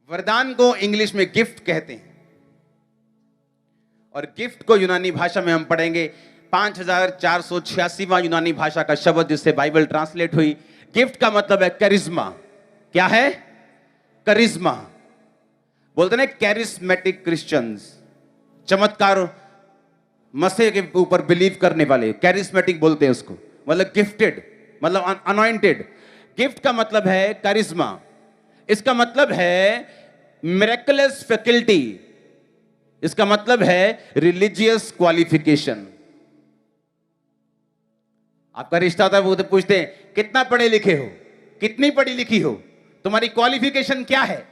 वरदान को इंग्लिश में गिफ्ट कहते हैं और गिफ्ट को यूनानी भाषा में हम पढ़ेंगे 5486वां यूनानी भाषा का शब्द जिससे बाइबल ट्रांसलेट हुई। गिफ्ट का मतलब है करिश्मा। क्या है? करिश्मा। बोलते ना कैरिस्मेटिक क्रिश्चियंस, चमत्कार मसीह के ऊपर बिलीव करने वाले कैरिस्मेटिक बोलते हैं उसको, मतलब गिफ्टेड, मतलब अनॉइंटेड। गिफ्ट का मतलब है करिश्मा। इसका मतलब है मिरेकलस फैकल्टी। इसका मतलब है रिलीजियस क्वालिफिकेशन। आपका रिश्ता होता है, वो तो पूछते हैं कितना पढ़े लिखे हो, कितनी पढ़ी लिखी हो, तुम्हारी क्वालिफिकेशन क्या है?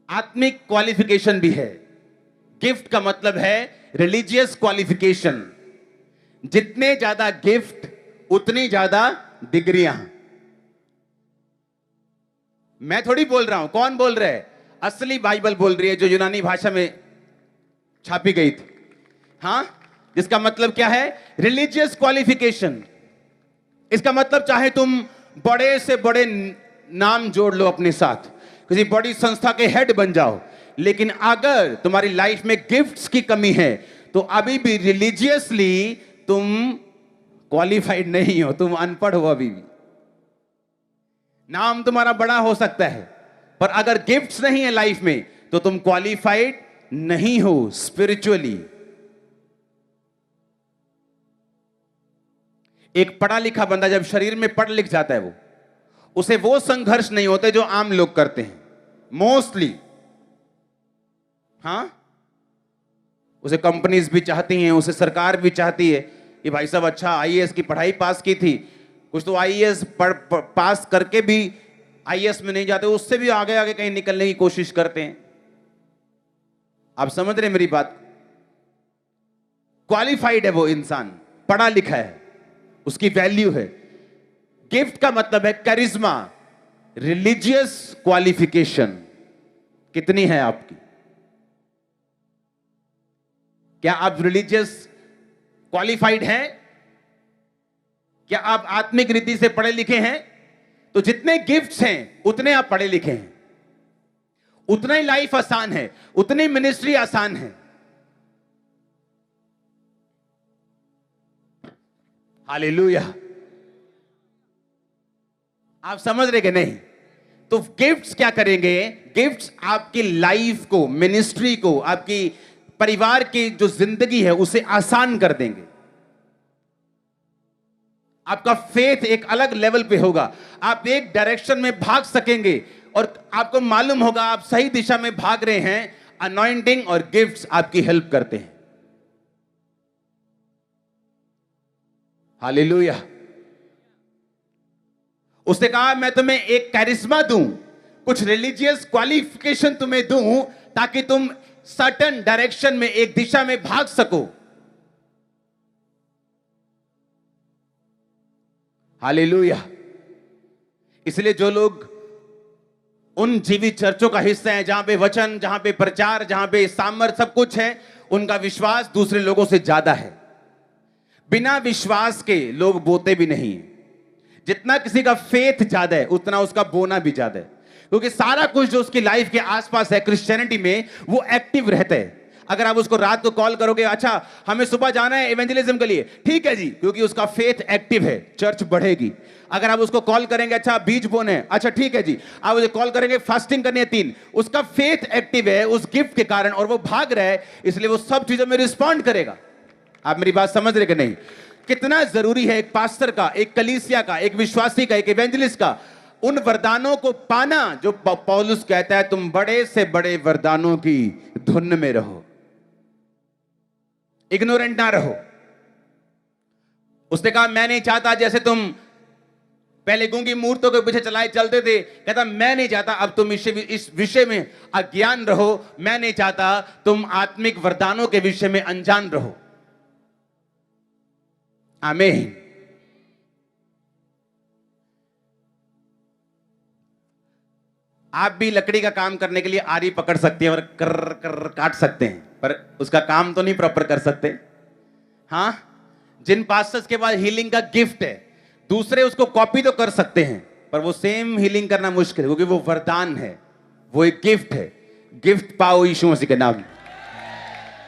आत्मिक क्वालिफिकेशन भी है। गिफ्ट का मतलब है रिलीजियस क्वालिफिकेशन। जितने ज्यादा गिफ्ट उतनी ज्यादा डिग्रियां। मैं थोड़ी बोल रहा हूं, कौन बोल रहा है? असली बाइबल बोल रही है जो यूनानी भाषा में छापी गई थी। हां, जिसका मतलब क्या है? Religious qualification. इसका मतलब चाहे तुम बड़े से बड़े नाम जोड़ लो अपने साथ, किसी बड़ी संस्था के हेड बन जाओ, लेकिन अगर तुम्हारी लाइफ में गिफ्ट्स की कमी है तो अभी भी रिलीजियसली तुम क्वालिफाइड नहीं हो, तुम अनपढ़ हो। अभी भी नाम तुम्हारा बड़ा हो सकता है, पर अगर गिफ्ट्स नहीं है लाइफ में तो तुम क्वालिफाइड नहीं हो स्पिरिचुअली। एक पढ़ा लिखा बंदा जब शरीर में पढ़ लिख जाता है, उसे वो संघर्ष नहीं होते जो आम लोग करते हैं मोस्टली। हां, उसे कंपनीज भी चाहती हैं, उसे सरकार भी चाहती है कि भाई साहब अच्छा आईएएस की पढ़ाई पास की थी, कुछ तो आईएएस पास करके भी आईएएस में नहीं जाते, उससे भी आगे आगे कहीं निकलने की कोशिश करते हैं। आप समझ रहे मेरी बात? क्वालिफाइड है वो इंसान, पढ़ा लिखा है, उसकी वैल्यू है। गिफ्ट का मतलब है करिश्मा, रिलीजियस क्वालिफिकेशन कितनी है आपकी? क्या आप रिलीजियस क्वालिफाइड हैं? क्या आप आत्मिक रीति से पढ़े लिखे हैं? तो जितने गिफ्ट्स हैं उतने आप पढ़े लिखे हैं, उतना ही लाइफ आसान है, उतनी मिनिस्ट्री आसान है। हालेलुया। आप समझ रहे कि नहीं? तो गिफ्ट्स क्या करेंगे? गिफ्ट्स आपकी लाइफ को, मिनिस्ट्री को, आपकी परिवार की जो जिंदगी है उसे आसान कर देंगे। आपका फेथ एक अलग लेवल पे होगा, आप एक डायरेक्शन में भाग सकेंगे और आपको मालूम होगा आप सही दिशा में भाग रहे हैं। अनॉइंटिंग और गिफ्ट्स आपकी हेल्प करते हैं। हालेलुया। उसने कहा मैं तुम्हें एक कैरिश्मा दूं, कुछ रिलीजियस क्वालिफिकेशन तुम्हें दूं ताकि तुम सर्टेन डायरेक्शन में, एक दिशा में भाग सको। हालेलुया। इसलिए जो लोग उन जीवित चर्चों का हिस्सा है जहां पे वचन, जहां पे प्रचार, जहां पे सामर्थ सब कुछ है, उनका विश्वास दूसरे लोगों से ज्यादा है। बिना विश्वास के लोग बोते भी नहीं है। जितना किसी का फेथ ज्यादा है उतना उसका बोना भी ज्यादा है, क्योंकि सारा कुछ जो उसकी लाइफ के आसपास है क्रिश्चियनिटी में वो एक्टिव रहता है। अगर आप उसको रात को कॉल करोगे, अच्छा हमें सुबह जाना है इवेंजलिज्म के लिए, ठीक है जी, क्योंकि उसका फेथ एक्टिव है, चर्च बढ़ेगी। अगर आप उसको कॉल करेंगे अच्छा बीज बोने है, अच्छा ठीक है जी, आप उसे कॉल करेंगे फास्टिंग करनी है 3, उसका फेथ एक्टिव है उस गिफ्ट के कारण और वो भाग रहा है, इसलिए वो सब चीजों में रिस्पॉन्ड करेगा। आप मेरी बात समझ रहे कि नहीं? कितना जरूरी है एक पास्टर का, एक कलीसिया का, एक विश्वासी का, एक इवेंजलिस्ट का उन वरदानों को पाना जो पौलुस कहता है तुम बड़े से बड़े वरदानों की धुन में रहो, इग्नोरेंट ना रहो। उसने कहा मैं नहीं चाहता जैसे तुम पहले गूंगी मूर्तों के पीछे चलाए चलते थे, कहता मैं नहीं चाहता अब तुम इस विषय में अज्ञान रहो, मैं नहीं चाहता तुम आत्मिक वरदानों के विषय में अनजान रहो। आमीन। आप भी लकड़ी का काम करने के लिए आरी पकड़ सकते हैं और कर कर काट सकते हैं, पर उसका काम तो नहीं प्रॉपर कर सकते। हां, जिन पास्टर्स के पास हीलिंग का गिफ्ट है, दूसरे उसको कॉपी तो कर सकते हैं, पर वो सेम हीलिंग करना मुश्किल है, क्योंकि वो वरदान है। वो एक गिफ्ट है। गिफ्ट पाओ यीशु मसीह के नाम में।